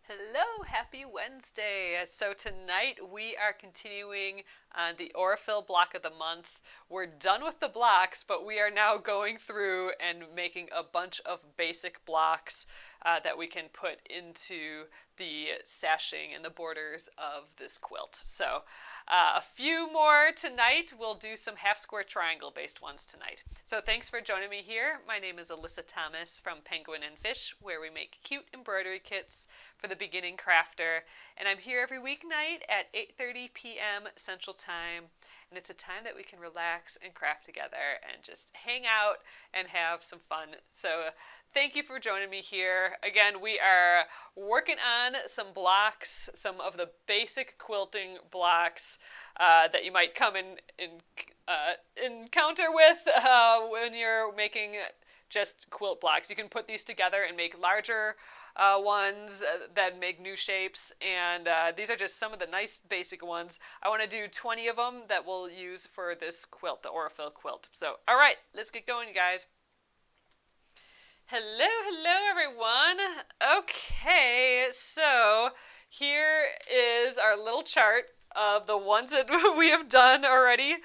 Hello, happy Wednesday. So tonight we are continuing the Aurifill block of the month. We're done with the blocks, but we are now going through and making a bunch of basic blocks that we can put into the sashing and the borders of this quilt. So a few more tonight. We'll do some half square triangle based ones tonight. So thanks for joining me here. My name is Alyssa Thomas from Penguin and Fish, where we make cute embroidery kits for the beginning crafter, and I'm here every weeknight at 8:30 p.m. Central Time, and it's a time that we can relax and craft together and just hang out and have some fun. So thank you for joining me here. Again, we are working on some blocks, some of the basic quilting blocks that you might come in encounter with when you're making just quilt blocks. You can put these together and make larger ones that make new shapes, and these are just some of the nice basic ones. I want to do 20 of them that we'll use for this quilt, the Aurifill quilt. So, all right, let's get going, you guys. Hello everyone. Okay, so here is our little chart of the ones that we have done already.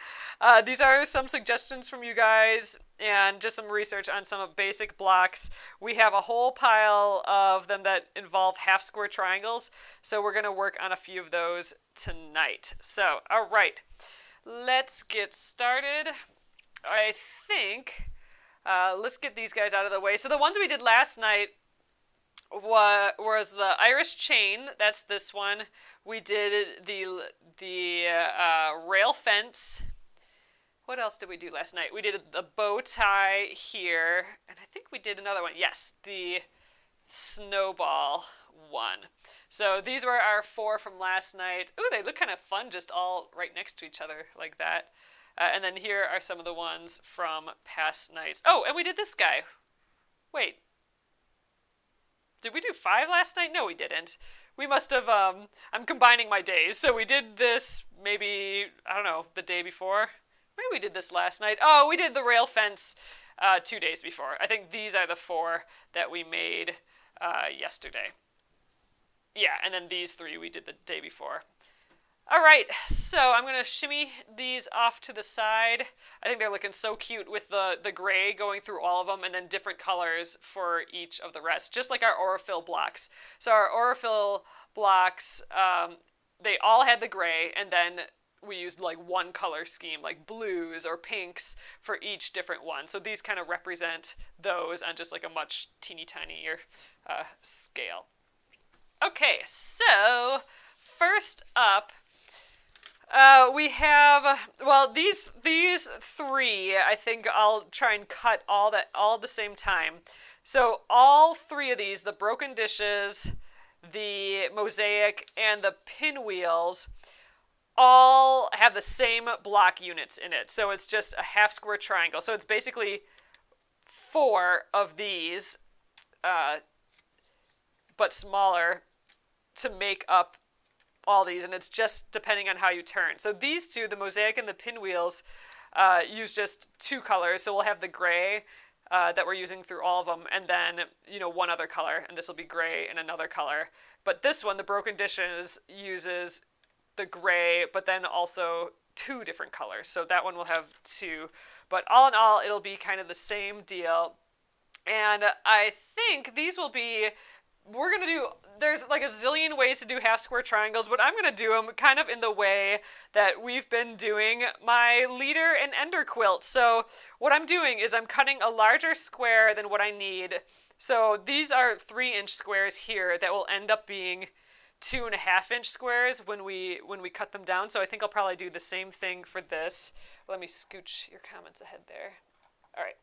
These are some suggestions from you guys and just some research on some basic blocks. We have a whole pile of them that involve half square triangles, so we're going to work on a few of those tonight. So, all right, let's get started. I think let's get these guys out of the way. So the ones we did last night was the Irish chain. That's this one. We did the rail fence. What else did we do last night? We did the bow tie here, and I think we did another one. Yes, the snowball one. So these were our four from last night. Ooh, they look kind of fun, just all right next to each other like that. And then here are some of the ones from past nights. Oh, and we did this guy. Wait. Did we do 5 last night? No, we didn't. We must have, I'm combining my days. So we did this maybe, I don't know, the day before. Maybe we did this last night. Oh, we did the rail fence 2 days before. I think these are the 4 that we made yesterday. Yeah, and then these 3 we did the day before. All right, so I'm going to shimmy these off to the side. I think they're looking so cute with the gray going through all of them and then different colors for each of the rest, just like our Aurifill blocks. So our Aurifill blocks, they all had the gray, and then we used like one color scheme, like blues or pinks for each different one. So these kind of represent those on just like a much teeny tinier scale. Okay, so first up, we have, well, these 3, I think I'll try and cut all at the same time. So all 3 of these, the broken dishes, the mosaic, and the pinwheels, all have the same block units in it. So it's just a half square triangle. So it's basically 4 of these, but smaller, to make up all these, and it's just depending on how you turn. So these 2, the mosaic and the pinwheels, use just 2 colors. So we'll have the gray that we're using through all of them, and then, one other color, and this will be gray and another color. But this one, the broken dishes, uses the gray, but then also 2 different colors. So that one will have 2. But all in all, it'll be kind of the same deal. And I think these will be, we're going to do, there's like a zillion ways to do half square triangles, but I'm going to do them kind of in the way that we've been doing my leader and ender quilt. So what I'm doing is I'm cutting a larger square than what I need. So these are 3-inch squares here that will end up being 2.5-inch squares when we cut them down. So I think I'll probably do the same thing for this. Let me scooch your comments ahead there. All right.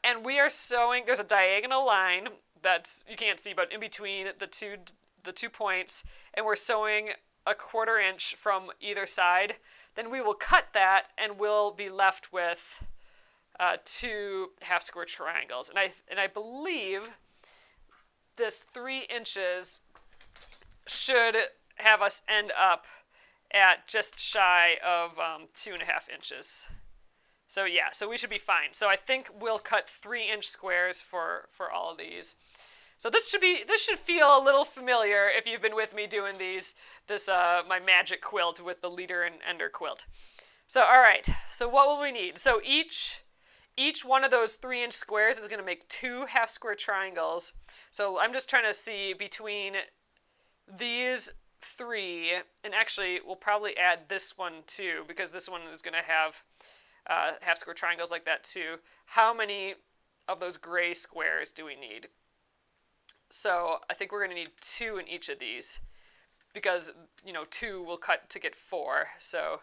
And we are sewing, there's a diagonal line that's, you can't see, but in between the two points, and we're sewing a 1/4 inch from either side. Then we will cut that, and we'll be left with 2 half square triangles. And I believe this 3 inches should have us end up at just shy of 2.5 inches. So yeah, so we should be fine. So I think we'll cut 3-inch squares for all of these. So this should feel a little familiar if you've been with me doing my magic quilt with the leader and ender quilt. So all right, so what will we need? So each one of those 3-inch squares is going to make 2 half square triangles. So I'm just trying to see between these 3, and actually we'll probably add this one too, because this one is going to have half square triangles like that too. How many of those gray squares do we need? So I think we're going to need 2 in each of these, because 2 will cut to get 4. So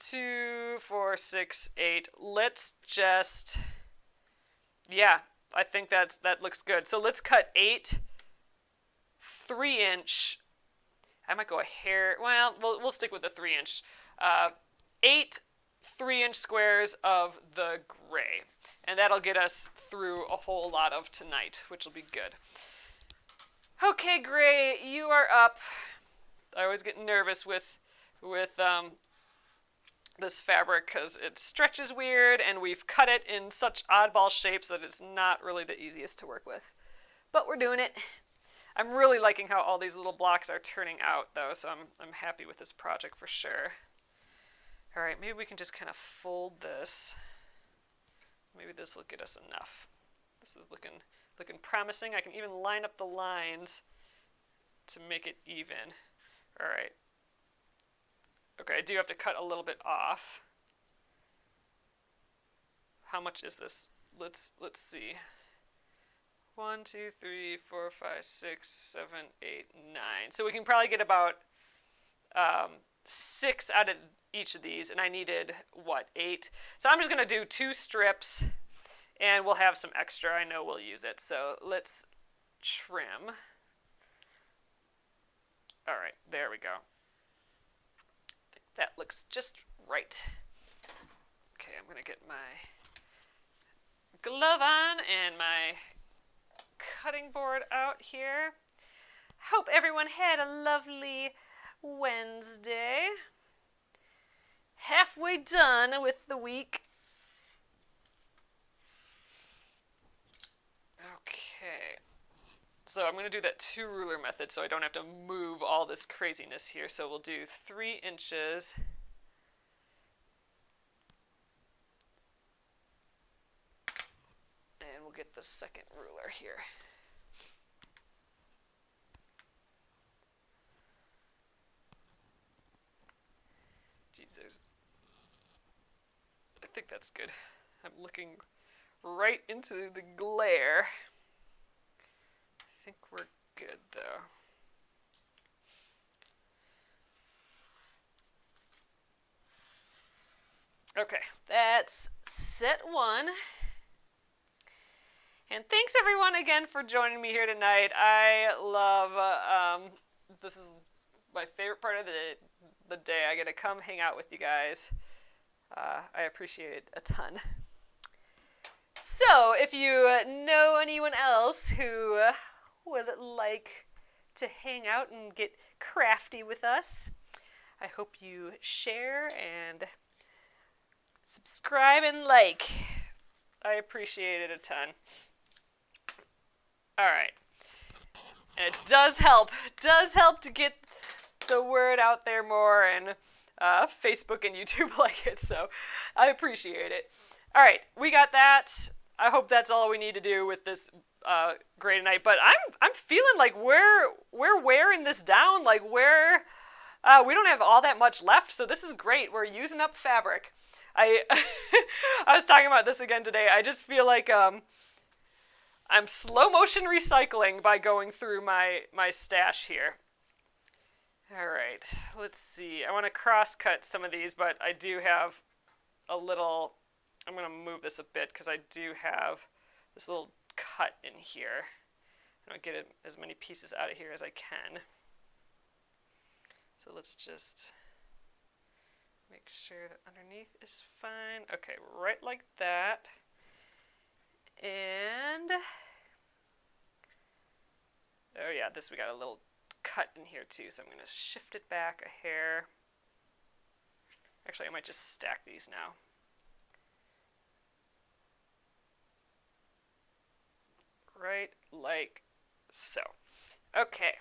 2, 4, 6, 8. Let's just, yeah, I think that looks good. So let's cut 8 3-inch. I might go a hair. Well, we'll stick with the 3-inch. 8 3-inch squares of the gray, and that'll get us through a whole lot of tonight, which will be good. Okay, Gray, you are up. I always get nervous with this fabric because it stretches weird, and we've cut it in such oddball shapes that it's not really the easiest to work with. But we're doing it. I'm really liking how all these little blocks are turning out, though, so I'm happy with this project for sure. All right, maybe we can just kind of fold this. Maybe this will get us enough. This is looking promising. I can even line up the lines to make it even. All right. Okay, I do have to cut a little bit off. How much is this? Let's see. 1, 2, 3, 4, 5, 6, 7, 8, 9. So we can probably get about 6 out of each of these, and I needed, 8? So I'm just going to do 2 strips, and we'll have some extra. I know we'll use it. So let's trim. All right, there we go. I think that looks just right. Okay, I'm going to get my glove on and my cutting board out here. Hope everyone had a lovely Wednesday. Halfway done with the week. Okay, so I'm going to do that 2 ruler method so I don't have to move all this craziness here. So we'll do 3 inches. And we'll get the second ruler here. Jesus. I think that's good. I'm looking right into the glare. I think we're good though. Okay, that's set 1. And thanks everyone again for joining me here tonight. I love, this is my favorite part of the day. I get to come hang out with you guys. I appreciate it a ton. So, if you know anyone else who would like to hang out and get crafty with us, I hope you share and subscribe and like. I appreciate it a ton. Alright. And it does help to get the word out there more, and Facebook and YouTube like it, so I appreciate it. Alright, we got that. I hope that's all we need to do with this gray tonight, but I'm feeling like we're wearing this down, like we don't have all that much left, so this is great. We're using up fabric. I was talking about this again today. I just feel like I'm slow motion recycling by going through my stash here. All right, let's see. I want to cross cut some of these, but I do have a little, I'm going to move this a bit because I do have this little cut in here. I don't get as many pieces out of here as I can. So let's just make sure that underneath is fine. Okay, right like that. And, oh yeah, we got a little cut in here too, so I'm going to shift it back a hair. Actually, I might just stack these now. Right like So, okay.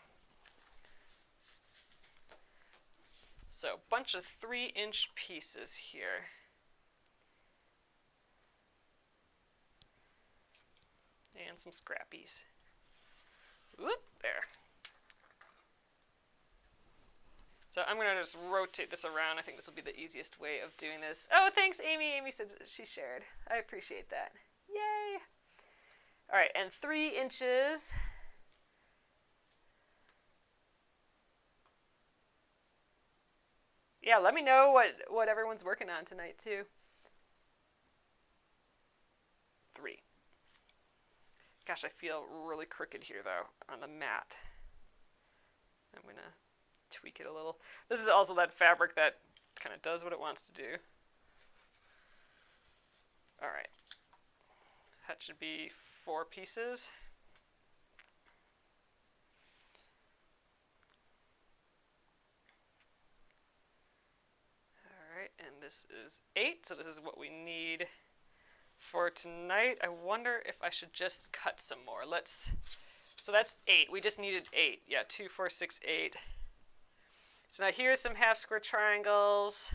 So, a bunch of 3-inch pieces here. And some scrappies. Whoop, there. So I'm going to just rotate this around. I think this will be the easiest way of doing this. Oh, thanks, Amy. Amy said she shared. I appreciate that. Yay. All right, and 3 inches. Yeah, let me know what everyone's working on tonight, too. 3. Gosh, I feel really crooked here, though, on the mat. I'm going to tweak it a little. This is also that fabric that kind of does what it wants to do. All right. That should be 4 pieces. All right, and this is 8, so this is what we need for tonight. I wonder if I should just cut some more. So that's 8. We just needed 8. Yeah, 2, 4, 6, 8. So now here's some half square triangles.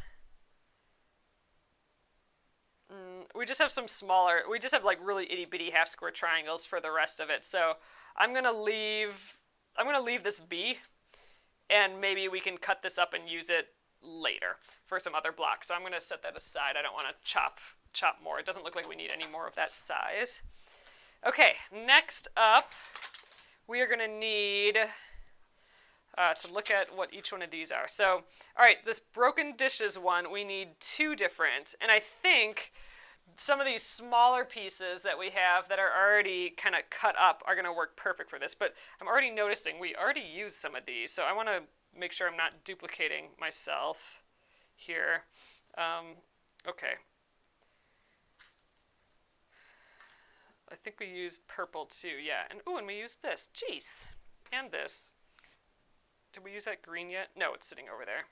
We just have some smaller, we just have like really itty bitty half square triangles for the rest of it. So I'm gonna leave this be, and maybe we can cut this up and use it later for some other blocks. So I'm gonna set that aside. I don't want to chop more. It doesn't look like we need any more of that size. Okay, next up, we are gonna need to look at what each one of these are. So, all right, this broken dishes one, we need 2 different. And I think some of these smaller pieces that we have that are already kind of cut up are going to work perfect for this. But I'm already noticing we already used some of these. So I want to make sure I'm not duplicating myself here. Okay. I think we used purple too, yeah. And we used this. Jeez. And this. Did we use that green yet? No, it's sitting over there.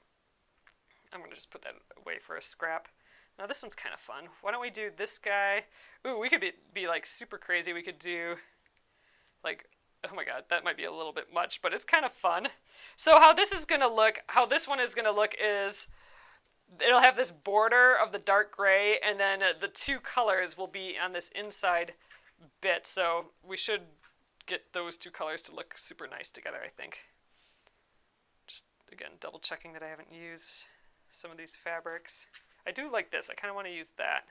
I'm going to just put that away for a scrap. Now this one's kind of fun. Why don't we do this guy? Ooh, we could be like super crazy. We could do like, oh my god, that might be a little bit much, but it's kind of fun. So how this is going to look, how this one is going to look is it'll have this border of the dark gray, and then the 2 colors will be on this inside bit. So we should get those 2 colors to look super nice together, I think. Again, double checking that I haven't used some of these fabrics. I do like this. I kind of want to use that.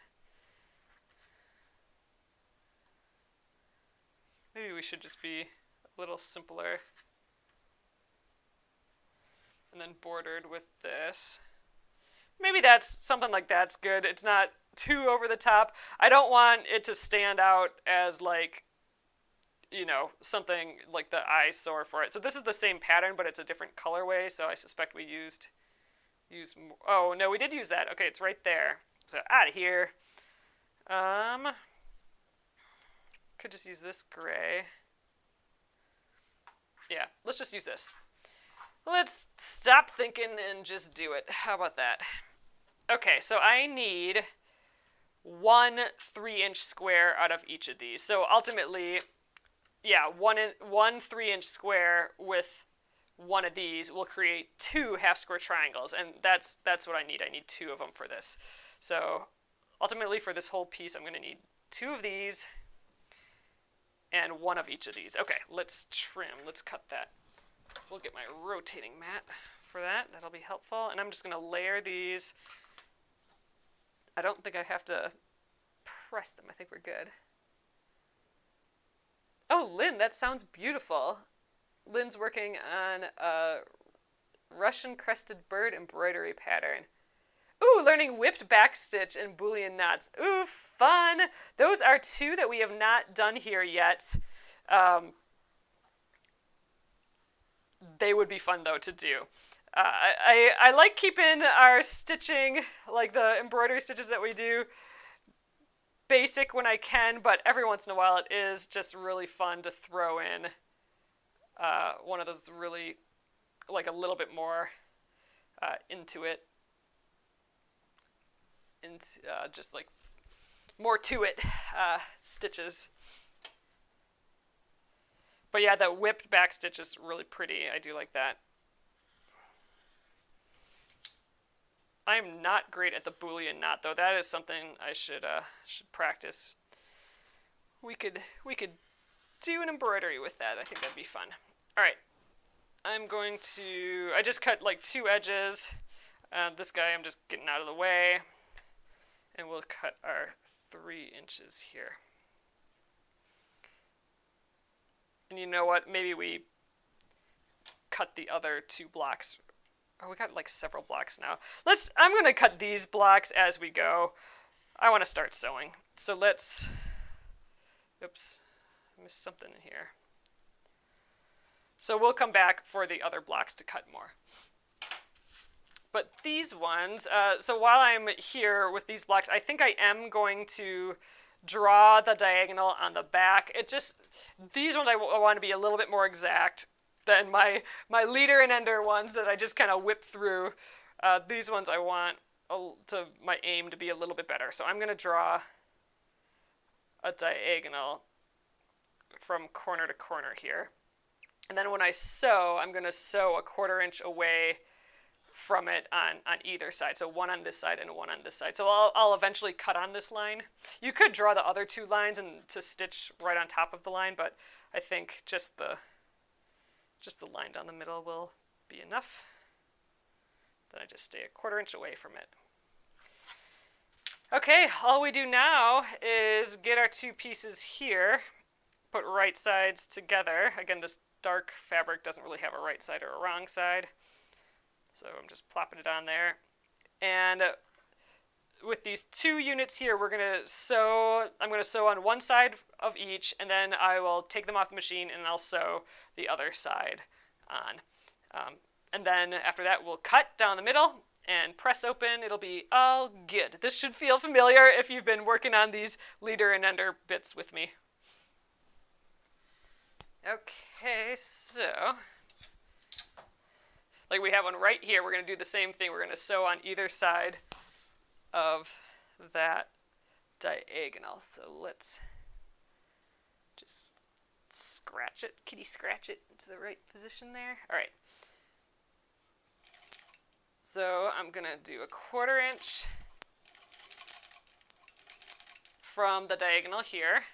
Maybe we should just be a little simpler. And then bordered with this. Maybe that's something like that's good. It's not too over the top. I don't want it to stand out as like, you know, something like the eyesore for it. So this is the same pattern, but it's a different colorway. So I suspect we used more. Oh no, we did use that. Okay, it's right there. So out of here. Could just use this gray. Yeah, let's just use this. Let's stop thinking and just do it. How about that? Okay, so I need 1 3-inch square out of each of these. So ultimately, yeah, one 3-inch square with one of these will create 2 half square triangles, and that's what I need. I need 2 of them for this. So ultimately for this whole piece, I'm going to need 2 of these and 1 of each of these. Okay, let's trim. Let's cut that. We'll get my rotating mat for that. That'll be helpful. And I'm just going to layer these. I don't think I have to press them. I think we're good. Oh, Lynn, that sounds beautiful. Lynn's working on a Russian crested bird embroidery pattern. Ooh, learning whipped backstitch and Boolean knots. Ooh, fun. Those are 2 that we have not done here yet. They would be fun, though, to do. I like keeping our stitching, like the embroidery stitches that we do, basic when I can, but every once in a while it is just really fun to throw in one of those really, like a little bit more into it. And just like more to it stitches. But yeah, that whipped backstitch is really pretty. I do like that. I'm not great at the Boolean knot though. That is something I should practice. We could do an embroidery with that. I think that'd be fun. All right. I just cut like 2 edges. This guy I'm just getting out of the way. And we'll cut our 3 inches here. And you know what? Maybe we cut the other 2 blocks. Oh, we got like several blocks now. I'm going to cut these blocks as we go. I want to start sewing. So oops, I missed something in here. So we'll come back for the other blocks to cut more. But these ones, so while I'm here with these blocks, I think I am going to draw the diagonal on the back. These ones I want to be a little bit more exact than my leader and ender ones that I just kind of whip through. These ones I want my aim to be a little bit better. So I'm going to draw a diagonal from corner to corner here. And then when I sew, I'm going to sew a 1/4 inch away from it on either side. So one on this side and one on this side. So I'll eventually cut on this line. You could draw the other 2 lines and to stitch right on top of the line, but I think just the line down the middle will be enough. Then I just stay a 1/4 inch away from it. Okay, all we do now is get our 2 pieces here, put right sides together. Again, this dark fabric doesn't really have a right side or a wrong side. So I'm just plopping it on there. And with these 2 units here, I'm going to sew on one side of each, and then I will take them off the machine and I'll sew the other side on. And then after that, we'll cut down the middle and press open. It'll be all good. This should feel familiar if you've been working on these leader and ender bits with me. Okay, so like we have one right here, we're going to do the same thing. We're going to sew on either side of that diagonal. So let's just scratch it, kitty scratch it into the right position there. All right. So I'm going to do a 1/4 inch from the diagonal here.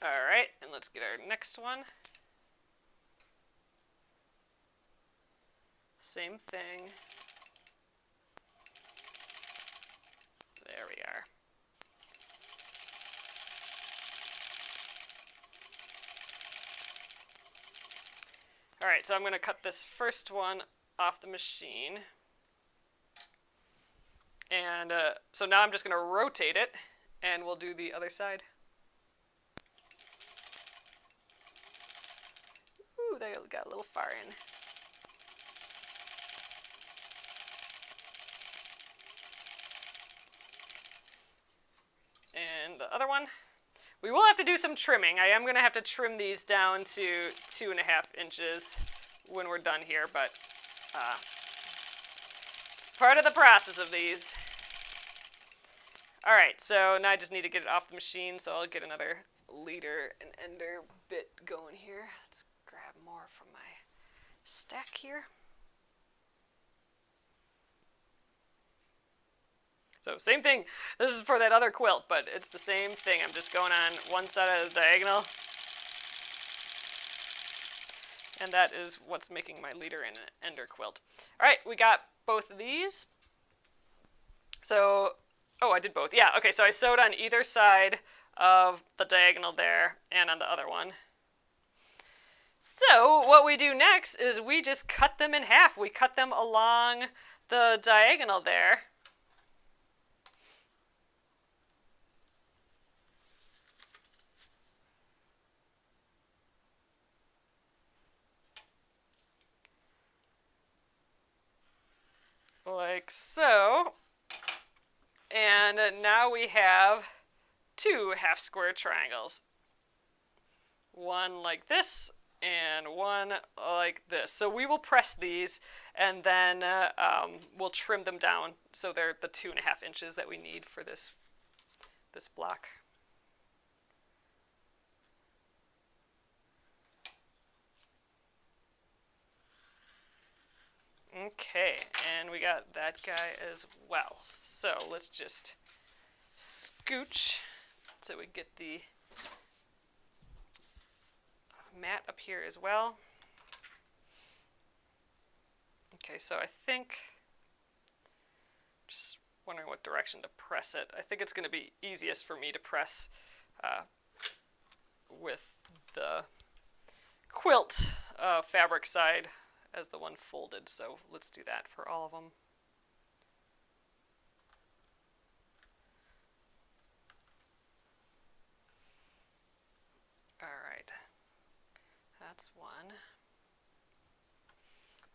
All right, and let's get our next one. Same thing. There we are. All right, so I'm going to cut this first one off the machine. And so now I'm just going to rotate it, and we'll do the other side. Ooh, they got a little far in. And the other one. We will have to do some trimming. I am going to have to trim these down to 2.5 inches when we're done here, but it's part of the process of these. All right, so now I just need to get it off the machine, so I'll get another leader and ender bit going here. Let's grab more from my stack here. So same thing. This is for that other quilt, but it's the same thing. I'm just going on one side of the diagonal. And that is what's making my leader and ender quilt. All right, we got both of these. So, oh, I did both. Yeah, okay, so I sewed on either side of the diagonal there and on the other one. So what we do next is we just cut them in half. We cut them along the diagonal there. Like so. And now we have 2 half square triangles. One like this and one like this. So we will press these, and then we'll trim them down so they're the 2.5 inches that we need for this block. Okay, and we got that guy as well. So let's just scooch so we get the mat up here as well. Okay, so I think, just wondering what direction to press it. I think it's going to be easiest for me to press with the quilt fabric side as the one folded, so let's do that for all of them. Alright, that's one.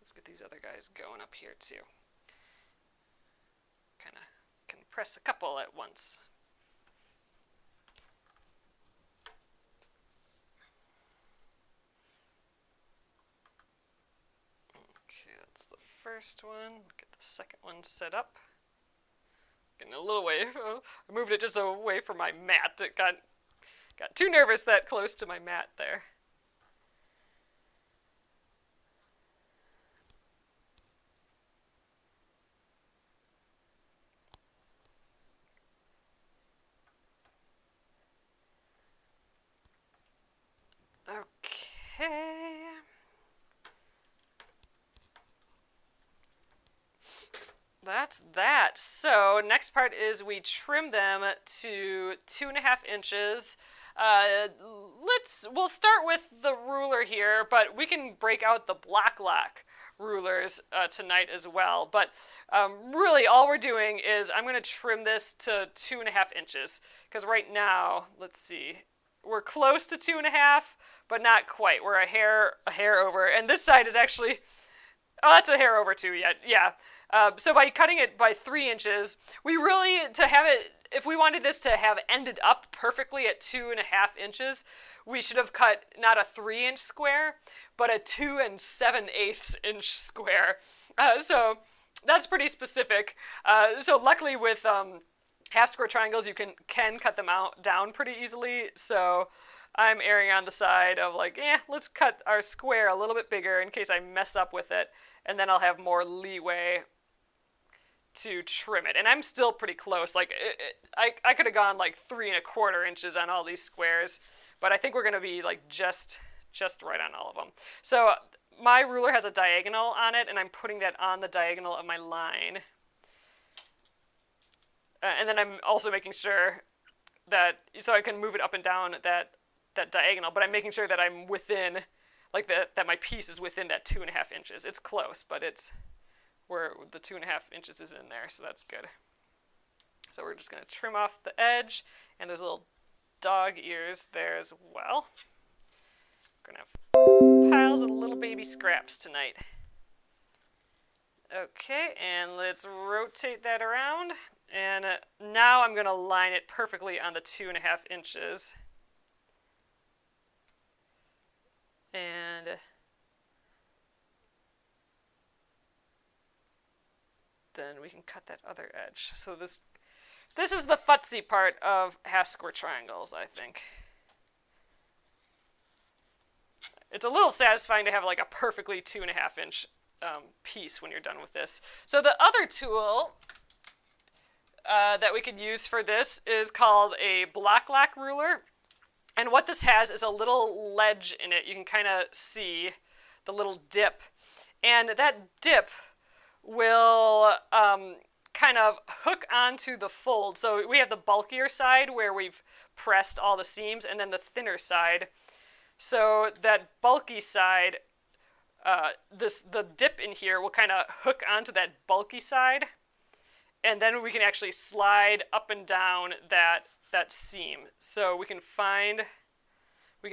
Let's get these other guys going up here too. Kind of can press a couple at once. Okay, that's the first one. Get the second one set up. Getting a little way. I moved it just away from my mat. It got too nervous that close to my mat there. Okay. That's that. So next part is we trim them to 2.5 inches. We'll start with the ruler here, but we can break out the black rulers tonight as well. But really all we're doing is I'm going to trim this to 2.5 inches, because right now, let's see, we're close to 2.5, but not quite. We're a hair over, and this side is actually, oh, that's a hair over too yet. Yeah. So by cutting it by 3 inches, we really, to have it, if we wanted this to have ended up perfectly at 2.5 inches, we should have cut not a 3-inch square, but a 2 7/8 inch square. So that's pretty specific. So luckily with half square triangles, you can cut them down pretty easily. So I'm erring on the side of like, let's cut our square a little bit bigger in case I mess up with it, and then I'll have more leeway to trim it. And I'm still pretty close. Like I could have gone like 3.25 inches on all these squares, but I think we're gonna be like just right on all of them. So my ruler has a diagonal on it, and I'm putting that on the diagonal of my line. And then I'm also making sure that, so I can move it up and down that diagonal, but I'm making sure that I'm within, like that my piece is within that 2.5 inches. It's close, but it's where the 2.5 inches is in there, so that's good. So we're just going to trim off the edge, and there's little dog ears there as well. We're going to have piles of little baby scraps tonight. Okay, and let's rotate that around, and now I'm going to line it perfectly on the 2.5 inches. And then we can cut that other edge. So this is the futzy part of half square triangles, I think. It's a little satisfying to have like a perfectly 2.5 inch piece when you're done with this. So the other tool that we could use for this is called a block lock ruler. And what this has is a little ledge in it. You can kind of see the little dip. And that dip will kind of hook onto the fold. So we have the bulkier side where we've pressed all the seams, and then the thinner side. So that bulky side, the dip in here will kind of hook onto that bulky side. And then we can actually slide up and down that seam. So we can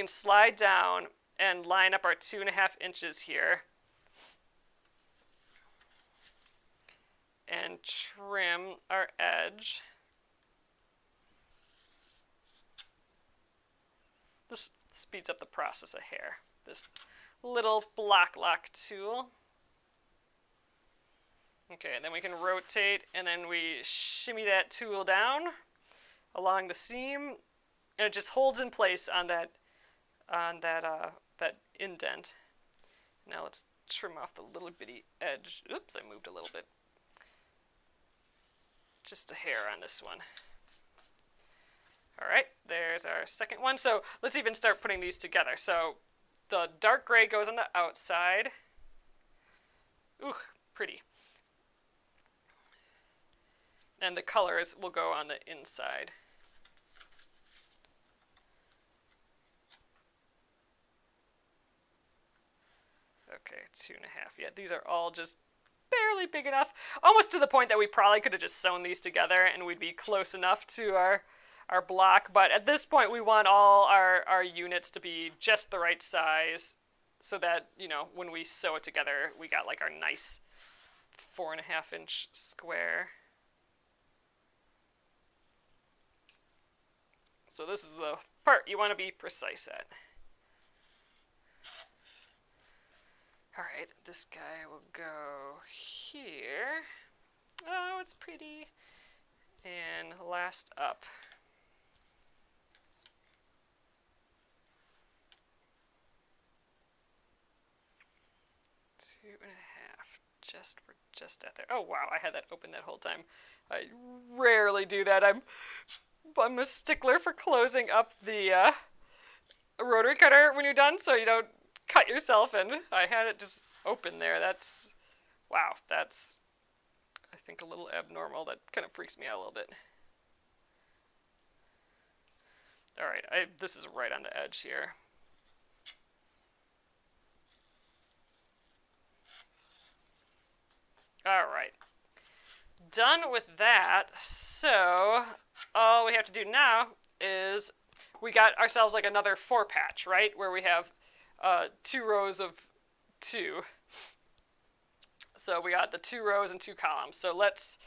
slide down and line up our 2.5 inches here and trim our edge. This speeds up the process a hair. this little block lock tool. Okay, and then we can rotate, and then we shimmy that tool down along the seam, and it just holds in place on that indent. Now let's trim off the little bitty edge. Oops, I moved a little bit. Just a hair on this one. All right, there's our second one. So let's even start putting these together. So the dark gray goes on the outside. Ooh, pretty. And the colors will go on the inside. Okay, 2.5. Yeah, these are all just barely big enough. Almost to the point that we probably could have just sewn these together and we'd be close enough to our block. But at this point, we want all our units to be just the right size so that, you know, when we sew it together, we got like our nice 4.5-inch square. So this is the part you want to be precise at. All right, this guy will go here. Oh, it's pretty. And last up. 2.5. We're just at there. Oh wow, I had that open that whole time. I rarely do that. I'm a stickler for closing up the rotary cutter when you're done, so you don't cut yourself, and I had it just open there. That's, wow, that's, I think, a little abnormal. That kind of freaks me out a little bit. All right, this is right on the edge here. All right, done with that. So all we have to do now is we got ourselves like another 4-patch, right? Where we have 2 rows of 2. So we got the 2 rows and 2 columns. So let's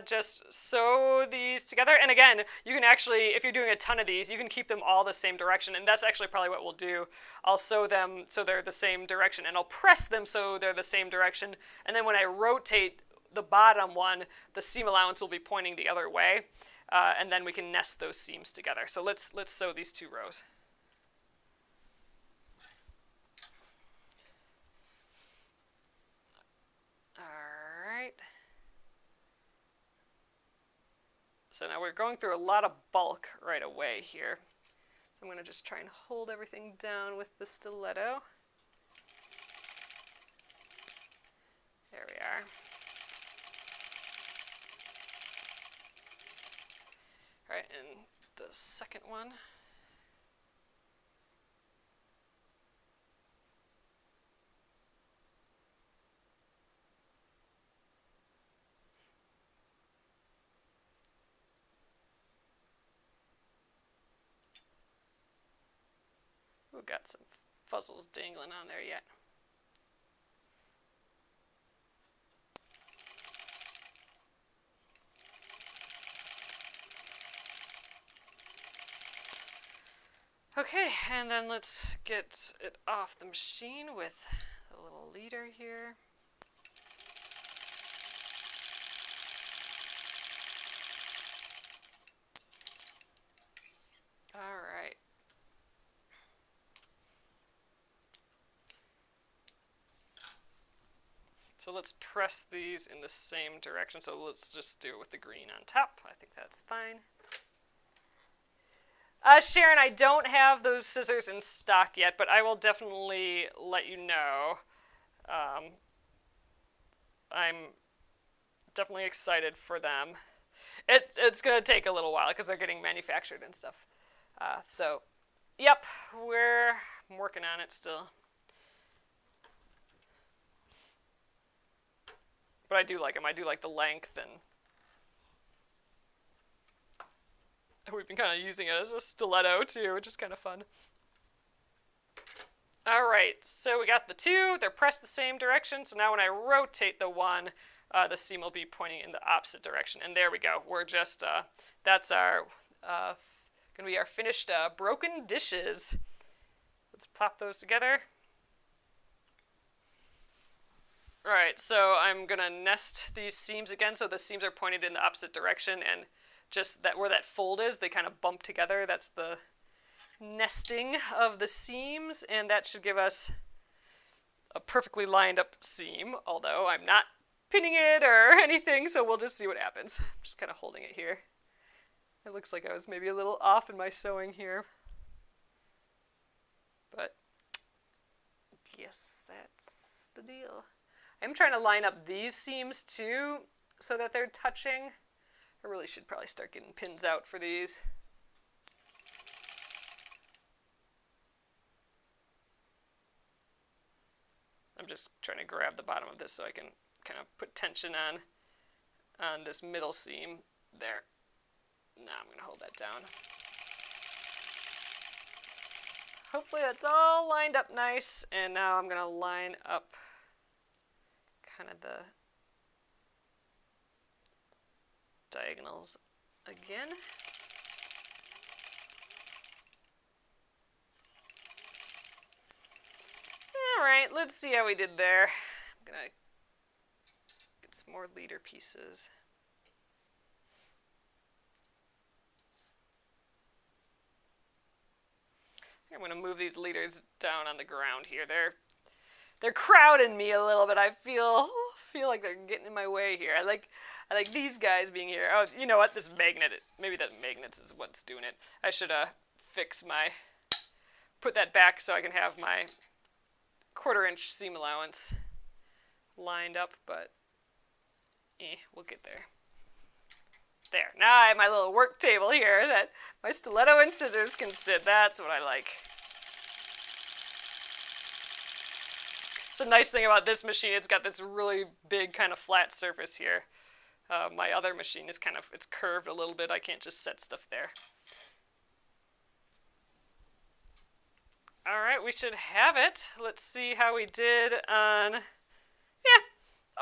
just sew these together. And again, you can actually, if you're doing a ton of these, you can keep them all the same direction. And that's actually probably what we'll do. I'll sew them so they're the same direction, and I'll press them so they're the same direction. And then when I rotate the bottom one, the seam allowance will be pointing the other way. And then we can nest those seams together. So let's sew these 2 rows. So now we're going through a lot of bulk right away here. So I'm going to just try and hold everything down with the stiletto. There we are. All right, and the second one. We've got some fuzzles dangling on there yet. Okay, and then let's get it off the machine with a little leader here. All right. So let's press these in the same direction. So let's just do it with the green on top. I think that's fine. Sharon, I don't have those scissors in stock yet, but I will definitely let you know. I'm definitely excited for them. It's going to take a little while because they're getting manufactured and stuff. So, yep, I'm working on it still. But I do like them. I do like the length, and we've been kind of using it as a stiletto too, which is kind of fun. All right, so we got the 2. They're pressed the same direction. So now when I rotate the 1, the seam will be pointing in the opposite direction. And there we go. We're just, that's our, going to be our finished broken dishes. let's pop those together. All right, so I'm gonna nest these seams again, so the seams are pointed in the opposite direction, and just that where that fold is, they kind of bump together. That's the nesting of the seams, and that should give us a perfectly lined up seam, although I'm not pinning it or anything, so we'll just see what happens. I'm just kind of holding it here. It looks like I was maybe a little off in my sewing here, but yes, that's the deal. I'm trying to line up these seams too so that they're touching. I really should probably start getting pins out for these. I'm just trying to grab the bottom of this so I can kind of put tension on this middle seam there. Now I'm going to hold that down. Hopefully that's all lined up nice, and now I'm going to line up kind of the diagonals again. All right, let's see how we did there. I'm gonna get some more leader pieces. I'm gonna move these leaders down on the ground here. They're crowding me a little bit. I feel like they're getting in my way here. I like these guys being here. Oh, you know what? This magnet, maybe that magnet is what's doing it. I should put that back so I can have my 1/4 inch seam allowance lined up, but we'll get there. There. Now I have my little work table here that my stiletto and scissors can sit. That's what I like. It's a nice thing about this machine. It's got this really big kind of flat surface here. My other machine is it's curved a little bit. I can't just set stuff there. All right, we should have it. Let's see how we did on, yeah,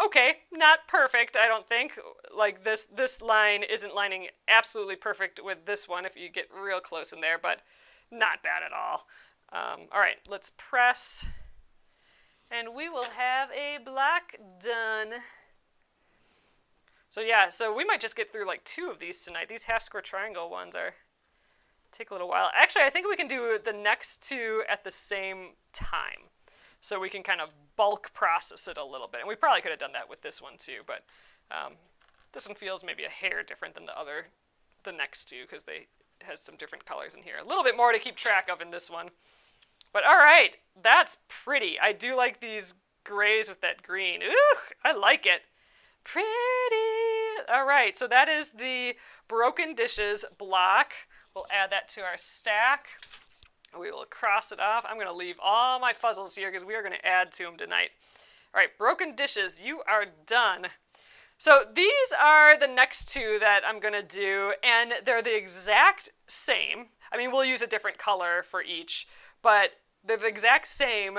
okay, not perfect, I don't think. Like this line isn't lining absolutely perfect with this one if you get real close in there, but not bad at all. All right, let's press. And we will have a block done. So yeah, so we might just get through like 2 of these tonight. These half square triangle ones take a little while. Actually, I think we can do the next 2 at the same time. So we can kind of bulk process it a little bit. And we probably could have done that with this one too, but this one feels maybe a hair different than the next 2 because it has some different colors in here. A little bit more to keep track of in this one. But all right, that's pretty. I do like these grays with that green. Ooh, I like it. Pretty. All right, so that is the broken dishes block. We'll add that to our stack. We will cross it off. I'm going to leave all my fuzzles here because we are going to add to them tonight. All right, broken dishes, you are done. So these are the next 2 that I'm going to do, and they're the exact same. I mean, we'll use a different color for each, but they're the exact same.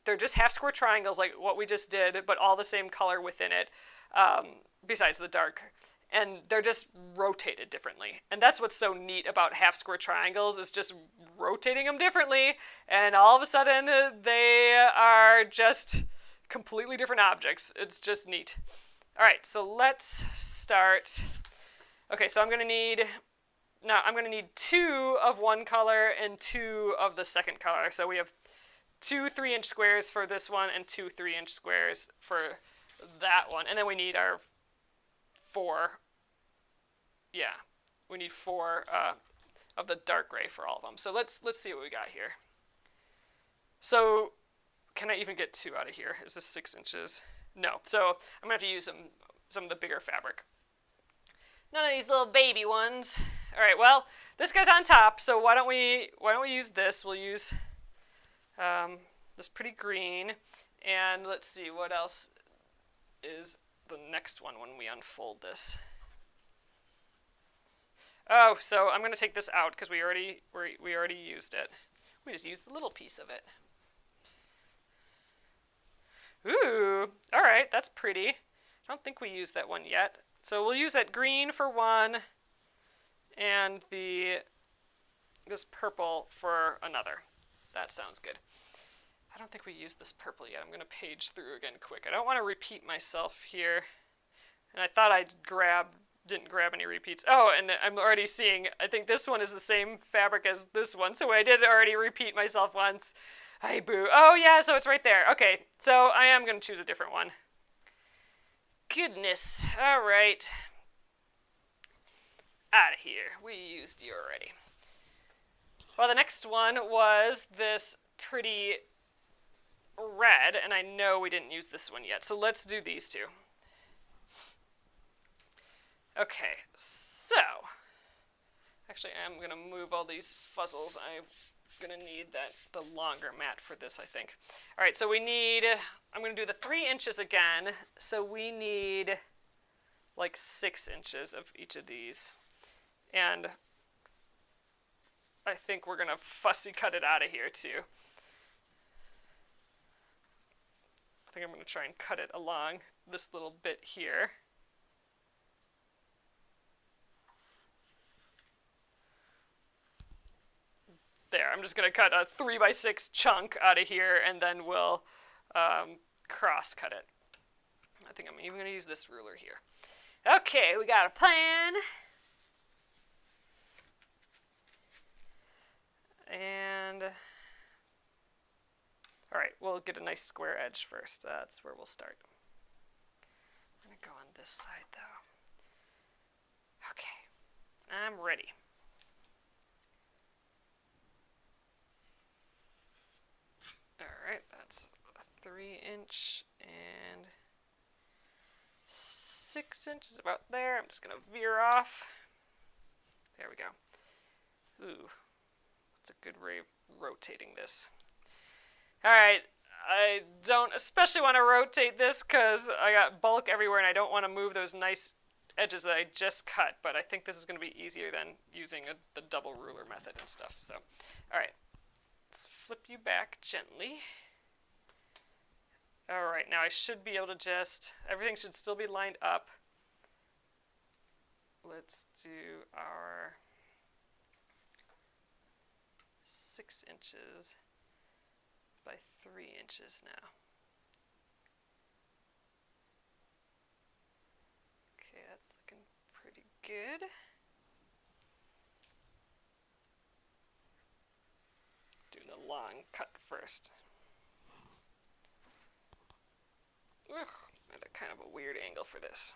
They're just half square triangles like what we just did, but all the same color within it, besides the dark. And they're just rotated differently. And that's what's so neat about half square triangles, is just rotating them differently, and all of a sudden they are just completely different objects. It's just neat. All right, so let's start. Okay, so I'm going to need 2 of one color and 2 of the second color. So we have 2 3-inch squares for this one and 2 3-inch squares for that one. And then we need our 4. Yeah, we need 4 of the dark gray for all of them. So let's see what we got here. So can I even get 2 out of here? Is this 6 inches? No. So I'm going to have to use some of the bigger fabric. None of these little baby ones. All right, well, this guy's on top, so why don't we use this? We'll use this pretty green, and let's see what else is the next one when we unfold this. Oh, so I'm going to take this out because we already used it. We just used the little piece of it. Ooh, all right, that's pretty. I don't think we used that one yet. So we'll use that green for one, and this purple for another. That sounds good. I don't think we used this purple yet. I'm going to page through again quick. I don't want to repeat myself here. And I thought didn't grab any repeats. Oh, and I'm already seeing, I think this one is the same fabric as this one. So I did already repeat myself once. Hi, boo. Oh, yeah, so it's right there. Okay, so I am going to choose a different one. Goodness. All right. Out of here. We used you already. Well, the next one was this pretty red, and I know we didn't use this one yet, so let's do these two. Okay, so actually I'm going to move all these fuzzles. I'm going to need the longer mat for this, I think. All right, so I'm going to do the 3 inches again, so we need like 6 inches of each of these. And I think we're going to fussy cut it out of here too. I think I'm going to try and cut it along this little bit here. There, I'm just going to cut a 3x6 chunk out of here, and then we'll cross cut it. I think I'm even going to use this ruler here. Okay, we got a plan. And, all right, we'll get a nice square edge first. That's where we'll start. I'm going to go on this side, though. Okay, I'm ready. All right, that's a 3-inch and 6 inches about there. I'm just going to veer off. There we go. Ooh. It's a good way of rotating this. All right, I don't especially want to rotate this because I got bulk everywhere and I don't want to move those nice edges that I just cut, but I think this is going to be easier than using the double ruler method and stuff. So, all right, let's flip you back gently. All right, now I should be able to everything should still be lined up. Let's do our 6 inches by 3 inches now. Okay, that's looking pretty good. Do the long cut first. Ugh, at a kind of a weird angle for this.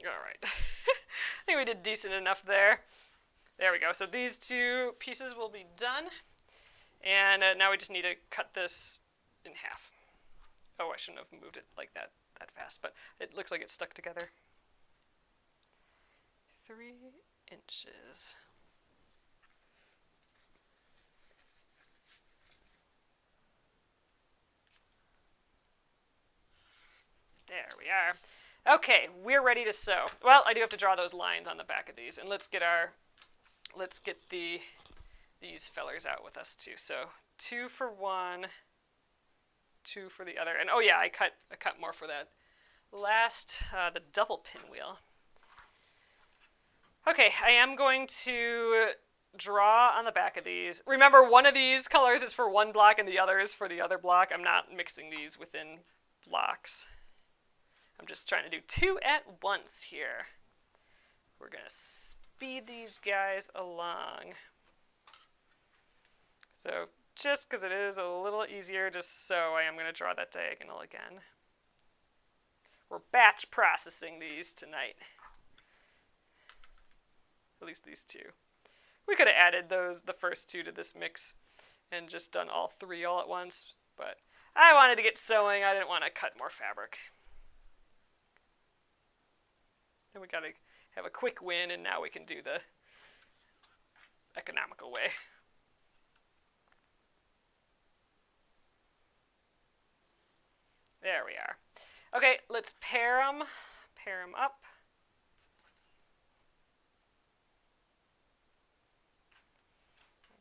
All right. I think we did decent enough there. There we go. So these 2 pieces will be done. And now we just need to cut this in half. Oh, I shouldn't have moved it like that fast, but it looks like it's stuck together. 3 inches. There we are. Okay, we're ready to sew. Well, I do have to draw those lines on the back of these, and let's get these fellers out with us too. So 2 for one, 2 for the other, and oh yeah, I cut more for that last the double pinwheel. Okay, I am going to draw on the back of these. Remember, one of these colors is for one block and the other is for the other block. I'm not mixing these within blocks. I'm just trying to do 2 at once here. We're going to speed these guys along. So just because it is a little easier to sew, I am going to draw that diagonal again. We're batch processing these tonight. At least these 2. We could have added the first 2 to this mix and just done all 3 all at once, but I wanted to get sewing. I didn't want to cut more fabric. Then we got to have a quick win, and now we can do the economical way. There we are. Okay, let's pair them up.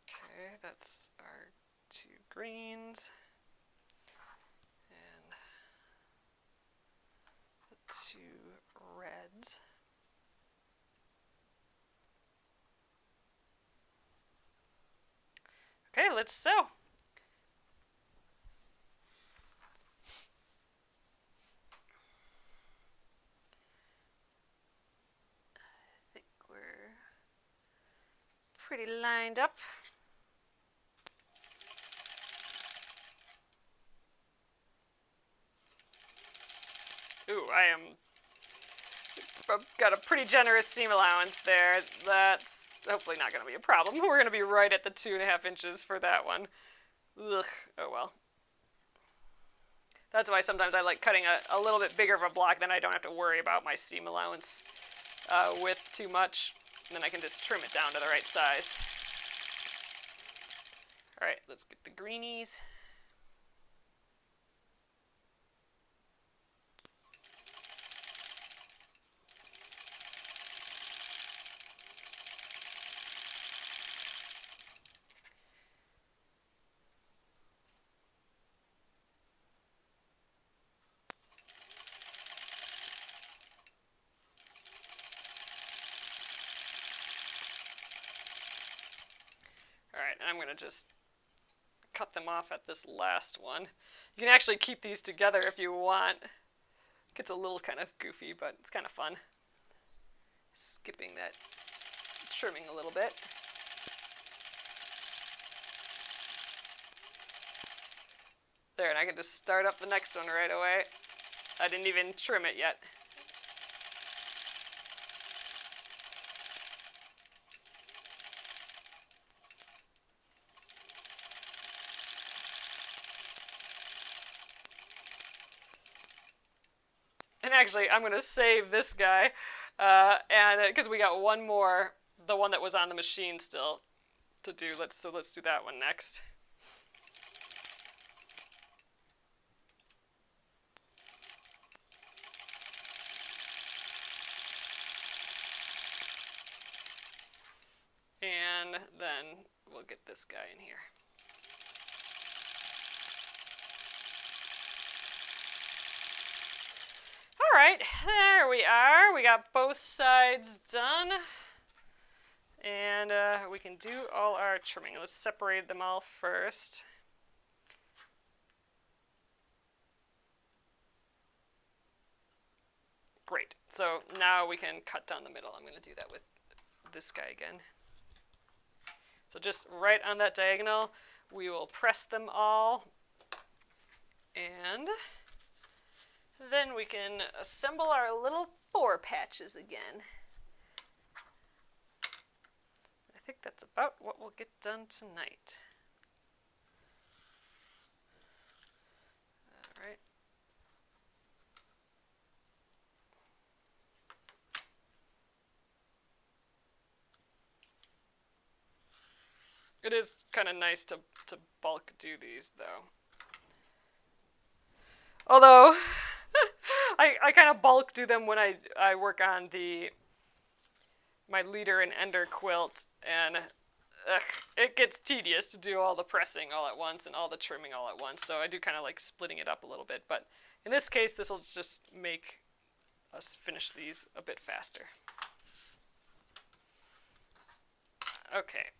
Okay, that's our 2 greens. And the 2 reds. Okay, let's sew. I think we're pretty lined up. Ooh, I've got a pretty generous seam allowance there. That's hopefully not going to be a problem. We're going to be right at the 2.5 inches for that one. Ugh, oh well. That's why sometimes I like cutting a little bit bigger of a block, then I don't have to worry about my seam allowance width too much. And then I can just trim it down to the right size. All right, let's get the greenies. All right, and I'm going to just cut them off at this last one. You can actually keep these together if you want. It gets a little kind of goofy, but it's kind of fun. Skipping that trimming a little bit. There, and I can just start up the next one right away. I didn't even trim it yet. And actually, I'm going to save this guy, and because we got one more, the one that was on the machine still to do. Let's do that one next. And then we'll get this guy in here. All right, there we are. We got both sides done. And we can do all our trimming. Let's separate them all first. Great. So now we can cut down the middle. I'm going to do that with this guy again. So just right on that diagonal, we will press them all. And then we can assemble our little 4 patches again. I think that's about what we'll get done tonight. All right. It is kind of nice to bulk do these, though. Although, I kind of bulk do them when I work on my leader and ender quilt, and it gets tedious to do all the pressing all at once and all the trimming all at once, so I do kind of like splitting it up a little bit, but in this case, this will just make us finish these a bit faster. Okay.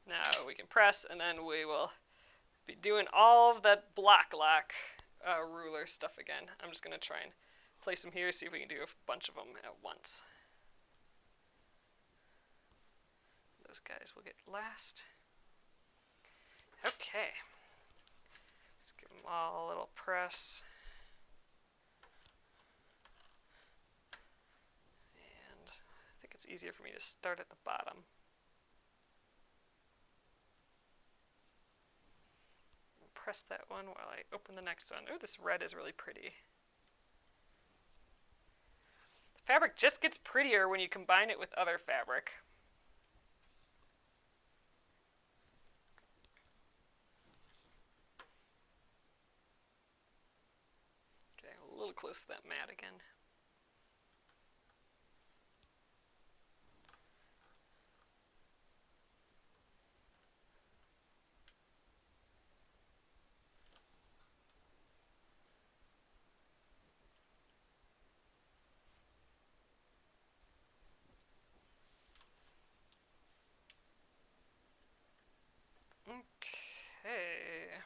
Now we can press, and then we will be doing all of that block lock ruler stuff again. I'm just going to try and place them here, see if we can do a bunch of them at once. Those guys will get last. Okay. Let's give them all a little press. And I think it's easier for me to start at the bottom. Press that one while I open the next one. Oh, this red is really pretty. The fabric just gets prettier when you combine it with other fabric. Okay, a little close to that mat again. Okay.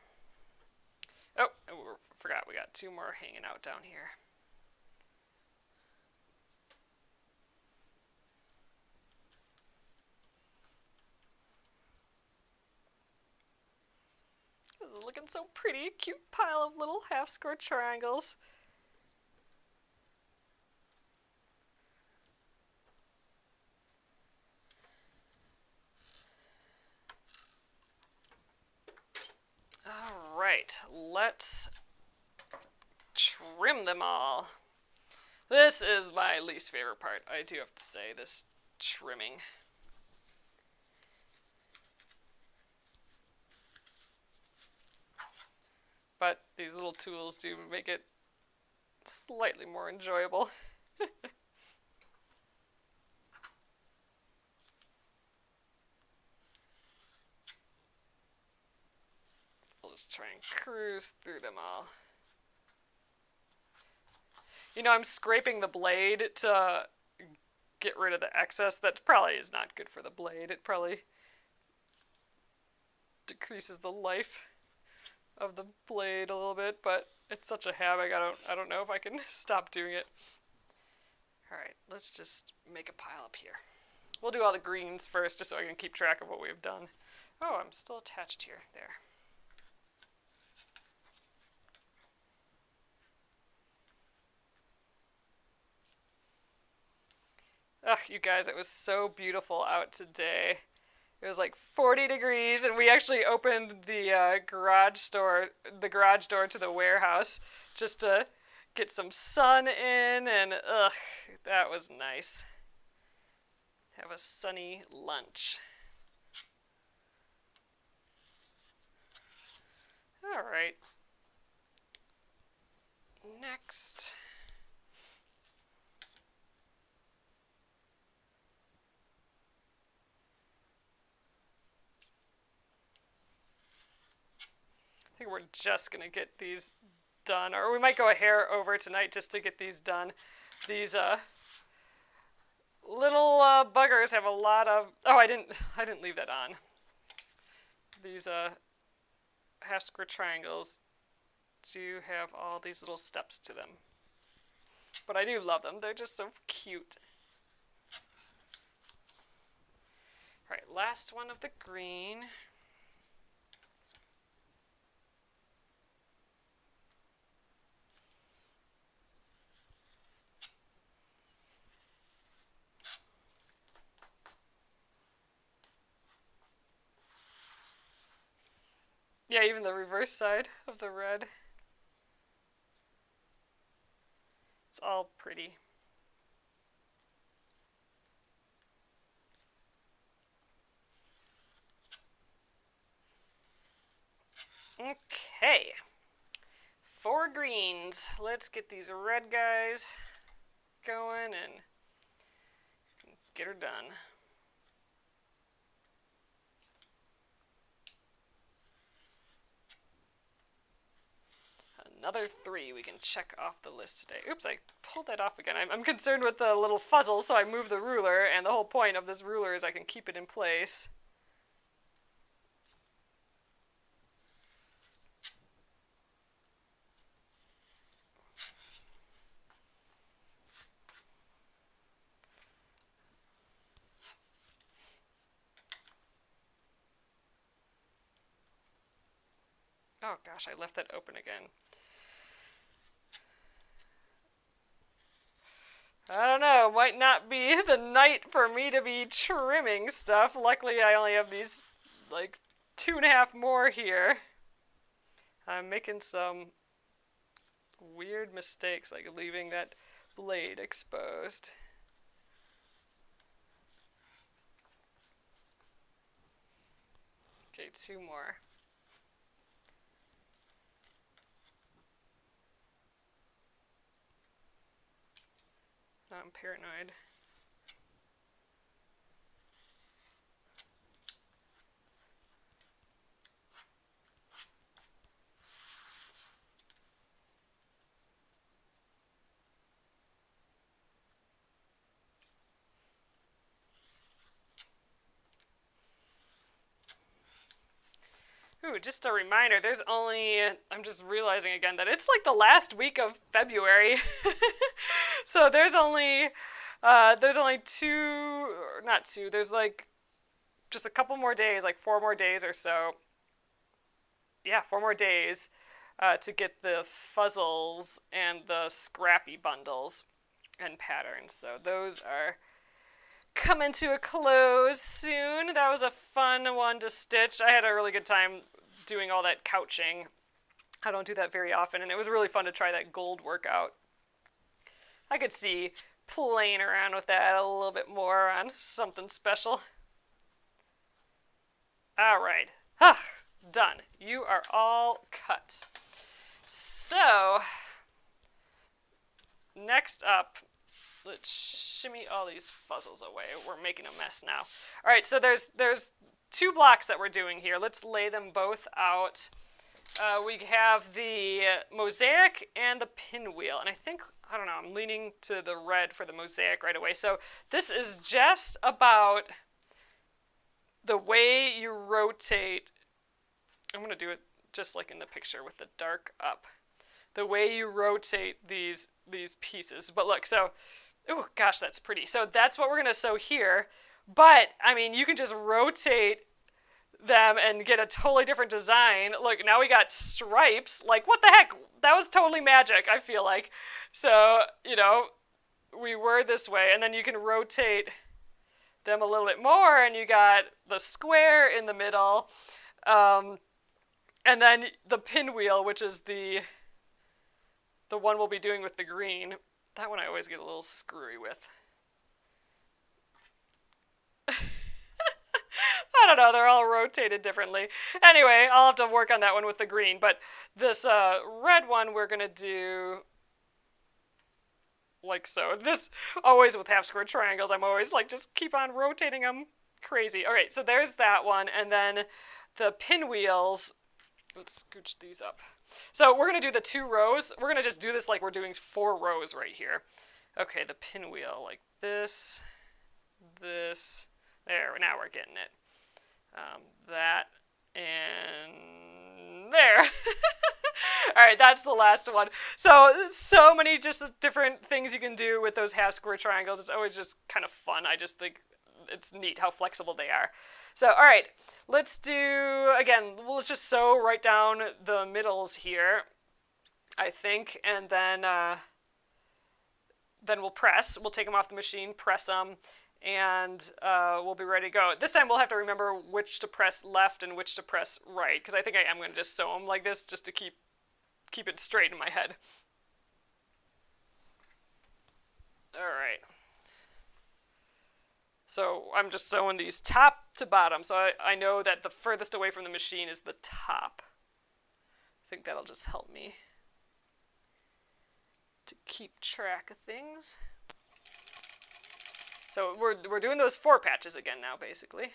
Oh, forgot we got 2 more hanging out down here. This is looking so pretty. Cute pile of little half-square triangles. All right, let's trim them all. This is my least favorite part, I do have to say, this trimming. But these little tools do make it slightly more enjoyable. I'll just try and cruise through them all. You know, I'm scraping the blade to get rid of the excess. That probably is not good for the blade. It probably decreases the life of the blade a little bit, but it's such a habit, I don't know if I can stop doing it. Alright, let's just make a pile up here. We'll do all the greens first, just so I can keep track of what we've done. Oh, I'm still attached here. There. Ugh, you guys, it was so beautiful out today. It was like 40 degrees, and we actually opened the garage door to the warehouse just to get some sun in, and ugh, that was nice. Have a sunny lunch. All right. Next. I think we're just going to get these done, or we might go a hair over tonight just to get these done. These little buggers have a lot of... Oh, I didn't leave that on. These half square triangles do have all these little steps to them. But I do love them. They're just so cute. All right, last one of the green. Yeah, even the reverse side of the red. It's all pretty. Okay. 4 greens. Let's get these red guys going and get her done. Another 3 we can check off the list today. Oops, I pulled that off again. I'm concerned with the little fuzzle, so I moved the ruler, and the whole point of this ruler is I can keep it in place. Oh gosh, I left that open again. I don't know, might not be the night for me to be trimming stuff. Luckily, I only have these, like, 2.5 more here. I'm making some weird mistakes, like leaving that blade exposed. Okay, 2 more. I'm paranoid. Ooh, just a reminder, there's only, I'm just realizing again that it's like the last week of February. So there's only two, not two, there's like just a couple more days, like 4 more days or so. Yeah, 4 more days to get the fuzzles and the scrappy bundles and patterns. So those are coming to a close soon. That was a fun one to stitch. I had a really good time doing all that couching. I don't do that very often, and it was really fun to try that gold workout. I could see playing around with that a little bit more on something special. All right. Done. You are all cut. So, next up, let's shimmy all these fuzzles away. We're making a mess now. All right, so there's 2 blocks that we're doing here. Let's lay them both out. We have the Mosaic and the Pinwheel, and I don't know, I'm leaning to the red for the Mosaic right away. So this is just about the way you rotate. I'm going to do it just like in the picture with the dark up. The way you rotate these pieces. But look, so, oh gosh, that's pretty. So that's what we're going to sew here. But, I mean, you can just rotate them and get a totally different design. Look, now we got stripes. Like, what the heck? That was totally magic, I feel like. So, you know, we were this way. And then you can rotate them a little bit more, and you got the square in the middle. And then the pinwheel, which is the one we'll be doing with the green. That one I always get a little screwy with. I don't know, they're all rotated differently. Anyway, I'll have to work on that one with the green. But this red one we're going to do like so. This, always with half square triangles, I'm always like, just keep on rotating them crazy. All right, so there's that one. And then the pinwheels, let's scooch these up. So we're going to do the 2 rows. We're going to just do this like we're doing 4 rows right here. Okay, the pinwheel like this, this, there, now we're getting it. That, and there. All right, that's the last one. So many just different things you can do with those half square triangles. It's always just kind of fun. I just think it's neat how flexible they are. So, all right, let's do, again, let's just sew right down the middles here, I think, and then we'll press. We'll take them off the machine, press them, and we'll be ready to go. This time we'll have to remember which to press left and which to press right, because I think I am going to just sew them like this just to keep it straight in my head. All right. So I'm just sewing these top to bottom, so I know that the furthest away from the machine is the top. I think that'll just help me to keep track of things. So we're doing those 4 patches again now, basically.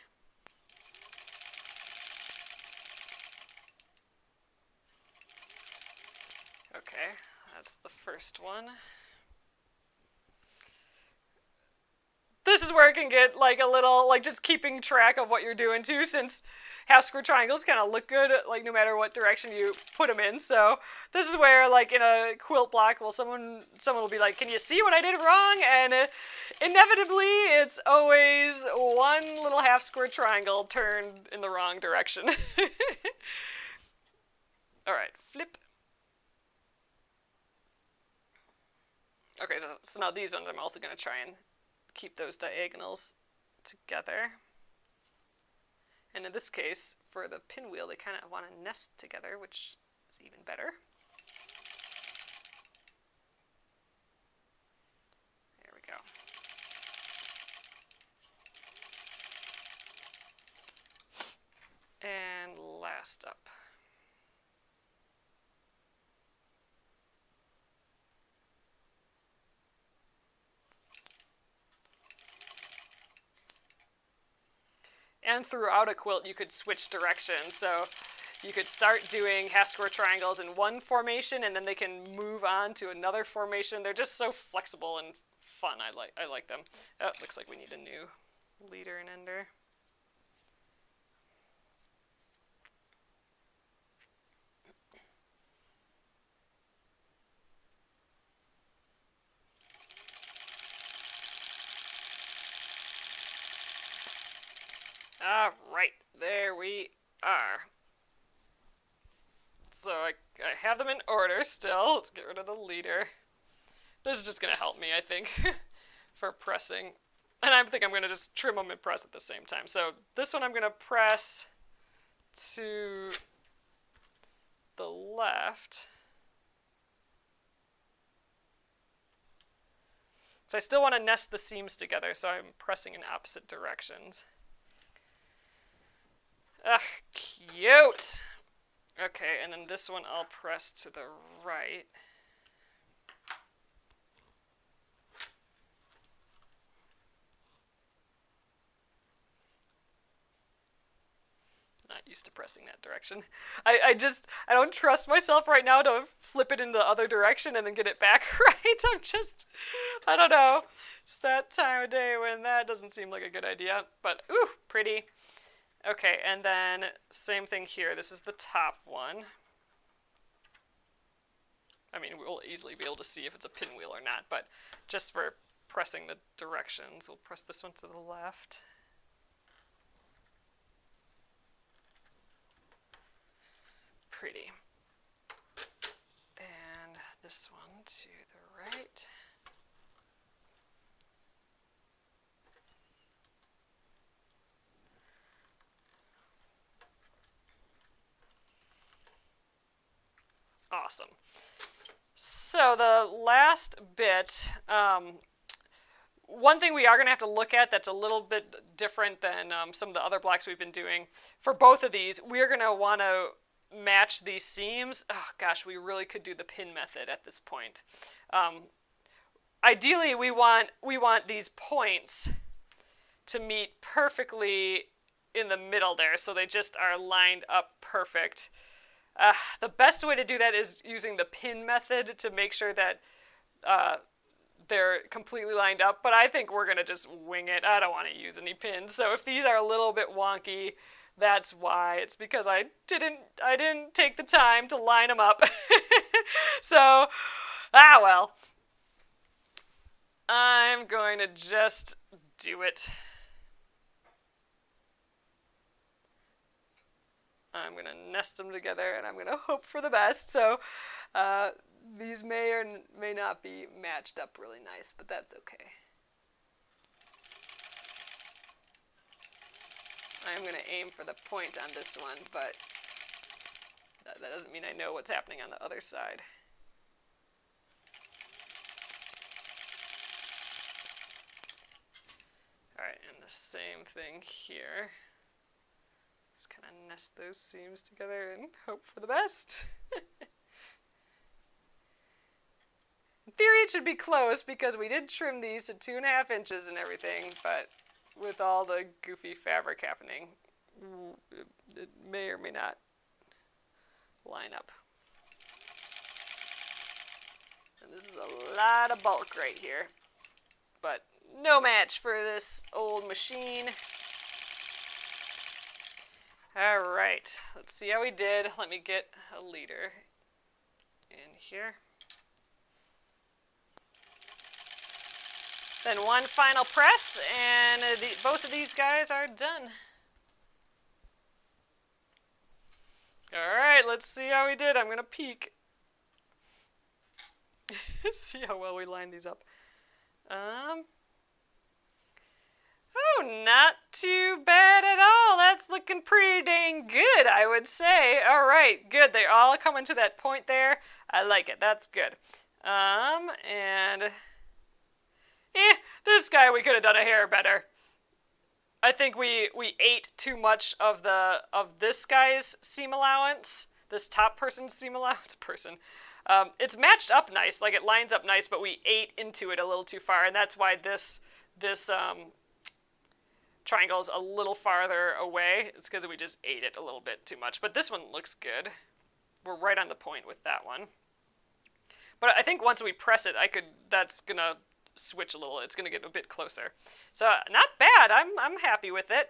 Okay, that's the first one. This is where it can get like a little, like just keeping track of what you're doing too, since half square triangles kind of look good like no matter what direction you put them in. So this is where like in a quilt block, well, someone will be like, can you see what I did wrong? And inevitably it's always one little half square triangle turned in the wrong direction. All right, flip. Okay, so now these ones I'm also going to try and keep those diagonals together. And in this case, for the pinwheel, they kind of want to nest together, which is even better. There we go. And last up. And throughout a quilt, you could switch directions. So you could start doing half square triangles in one formation, and then they can move on to another formation. They're just so flexible and fun. I like them. Oh, looks like we need a new leader and ender. All right, there we are. So I have them in order still. Let's get rid of the leader. This is just going to help me, I think, for pressing. And I think I'm going to just trim them and press at the same time. So this one I'm going to press to the left. So I still want to nest the seams together, so I'm pressing in opposite directions. Ugh, cute! Okay, and then this one I'll press to the right. Not used to pressing that direction. I don't trust myself right now to flip it in the other direction and then get it back right. I don't know. It's that time of day when that doesn't seem like a good idea. But, ooh, pretty. Okay, and then same thing here. This is the top one. I mean, we'll easily be able to see if it's a pinwheel or not, but just for pressing the directions, we'll press this one to the left. Pretty. And this one to the right. Awesome. So the last bit, one thing we are going to have to look at that's a little bit different than some of the other blocks we've been doing. For both of these, we're going to want to match these seams. Oh gosh, we really could do the pin method at this point. Ideally, we want these points to meet perfectly in the middle there, so they just are lined up perfect. The best way to do that is using the pin method to make sure that they're completely lined up, but I think we're going to just wing it. I don't want to use any pins, so if these are a little bit wonky, that's why. It's because I didn't take the time to line them up. So, well. I'm going to just do it. I'm going to nest them together, and I'm going to hope for the best. So these may or may not be matched up really nice, but that's okay. I'm going to aim for the point on this one, but that doesn't mean I know what's happening on the other side. All right, and the same thing here. Just kind of nest those seams together and hope for the best. In theory, it should be close because we did trim these to 2.5 inches and everything, but with all the goofy fabric happening, it may or may not line up. And this is a lot of bulk right here, but no match for this old machine. All right, let's see how we did. Let me get a leader in here. Then one final press, and both of these guys are done. All right, let's see how we did. I'm going to peek. See how well we lined these up. Oh, not too bad at all. That's looking pretty dang good, I would say. All right, good. They're all coming to that point there. I like it. That's good. And this guy we could have done a hair better. I think we ate too much of this guy's seam allowance. This top person's seam allowance it's matched up nice, like it lines up nice, but we ate into it a little too far, and that's why this triangle is a little farther away. It's because we just ate it a little bit too much. But this one looks good. We're right on the point with that one. But I think once we press it, that's gonna switch a little. It's gonna get a bit closer. So not bad. I'm happy with it.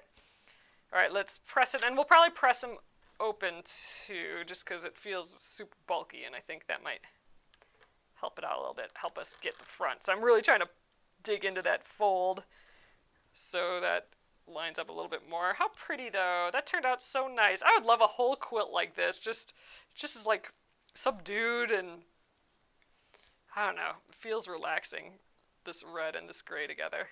All right, let's press it, and we'll probably press them open too, just because it feels super bulky, and I think that might help it out a little bit, help us get the front. So I'm really trying to dig into that fold so that lines up a little bit more. How pretty though. That turned out so nice. I would love a whole quilt like this. Just as like subdued, and I don't know. It feels relaxing, this red and this gray together.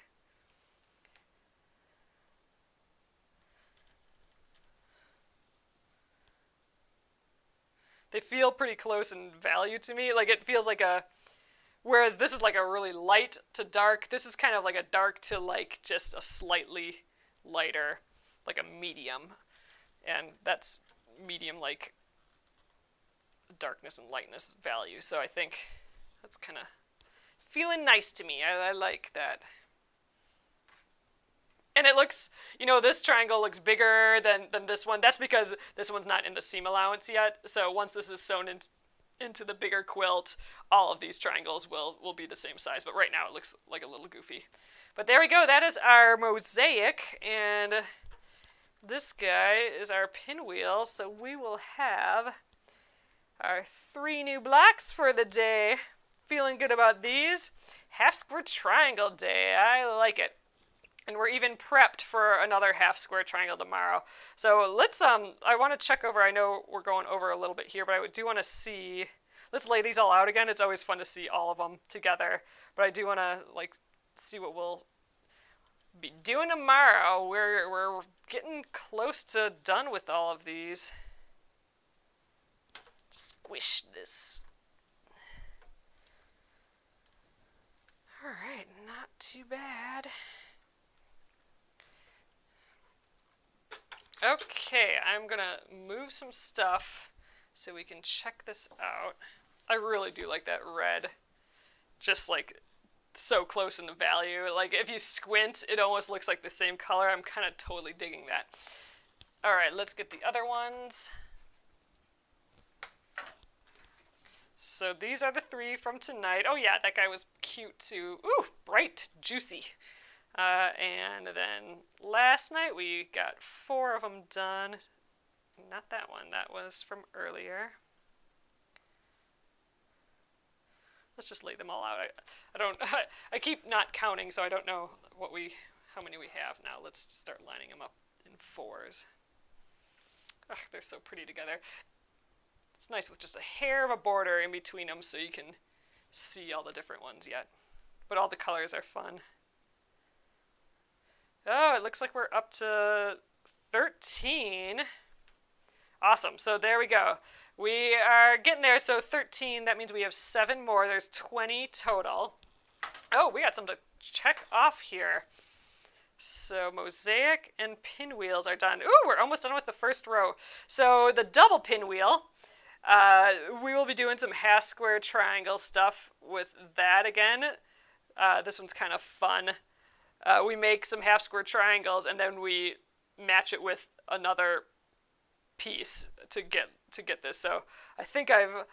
They feel pretty close in value to me. Like it feels like whereas this is like a really light to dark, this is kind of like a dark to like just a slightly lighter, like a medium. And that's medium like darkness and lightness value. So I think that's kind of feeling nice to me. I like that. And it looks, this triangle looks bigger than this one. That's because this one's not in the seam allowance yet. So once this is sewn into the bigger quilt, all of these triangles will be the same size. But right now it looks like a little goofy. But there we go. That is our mosaic. And this guy is our pinwheel. So we will have our 3 new blocks for the day. Feeling good about these. Half square triangle day. I like it. And we're even prepped for another half square triangle tomorrow. So let's, I want to check over, I know we're going over a little bit here, but I do want to see, let's lay these all out again. It's always fun to see all of them together. But I do want to, like, see what we'll be doing tomorrow. We're getting close to done with all of these. Squish this. All right, not too bad. Okay, I'm gonna move some stuff so we can check this out. I really do like that red. Just like so close in the value. Like if you squint, it almost looks like the same color. I'm kind of totally digging that. All right, let's get the other ones. So these are the 3 from tonight. Oh yeah, that guy was cute too. Ooh, bright, juicy. And then last night we got 4 of them done. Not that one, that was from earlier. Let's just lay them all out. I keep not counting, so I don't know how many we have now. Let's start lining them up in 4s. Ugh, they're so pretty together. It's nice with just a hair of a border in between them so you can see all the different ones yet. But all the colors are fun. Oh, it looks like we're up to 13. Awesome. So there we go. We are getting there. So 13, that means we have 7 more. There's 20 total. Oh, we got some to check off here. So mosaic and pinwheels are done. Ooh, we're almost done with the first row. So the double pinwheel, we will be doing some half square triangle stuff with that again. This one's kind of fun. We make some half square triangles and then we match it with another piece to get this. So I think I've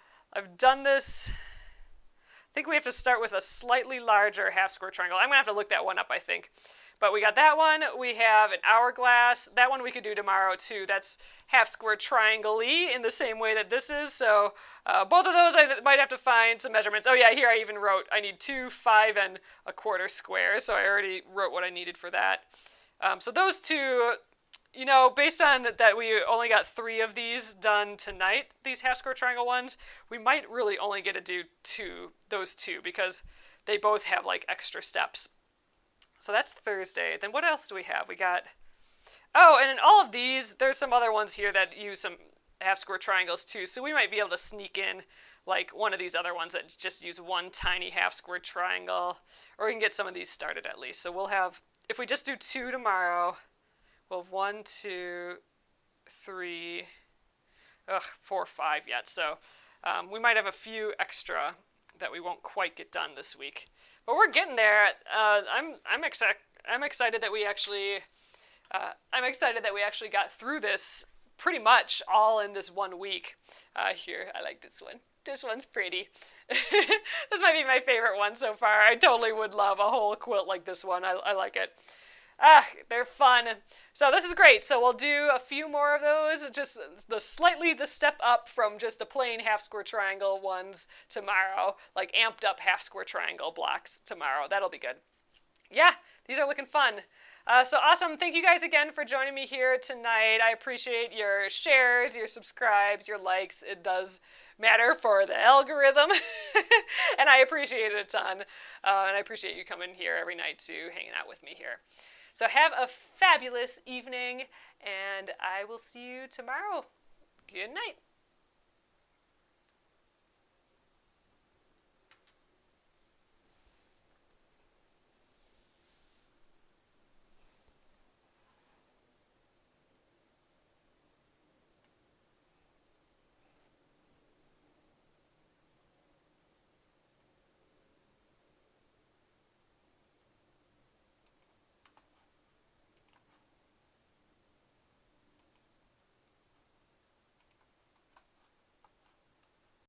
done this. I think we have to start with a slightly larger half square triangle. I'm gonna have to look that one up, I think. But we got that one. We have an hourglass. That one we could do tomorrow too. That's half square triangle-y in the same way that this is. So both of those I might have to find some measurements. Oh yeah, here I even wrote I need 2 5 1/4 squares. So I already wrote what I needed for that. So those 2, based on that we only got 3 of these done tonight, these half square triangle ones, we might really only get to do those two because they both have like extra steps. So that's Thursday. Then what else do we have? We got, and in all of these, there's some other ones here that use some half square triangles too. So we might be able to sneak in like one of these other ones that just use one tiny half square triangle, or we can get some of these started at least. So we'll have, if we just do 2 tomorrow, we'll have 1, 2, 3, 4, 5 yet. So we might have a few extra that we won't quite get done this week. But we're getting there. I'm excited that we actually got through this pretty much all in this 1 week. Here, I like this one. This one's pretty. This might be my favorite one so far. I totally would love a whole quilt like this one. I like it. They're fun. So this is great. So we'll do a few more of those, just the step up from just the plain half square triangle ones tomorrow, like amped up half square triangle blocks tomorrow. That'll be good. Yeah, these are looking fun. So awesome. Thank you guys again for joining me here tonight. I appreciate your shares, your subscribes, your likes. It does matter for the algorithm. And I appreciate it a ton. And I appreciate you coming here every night to hanging out with me here. So have a fabulous evening, and I will see you tomorrow. Good night.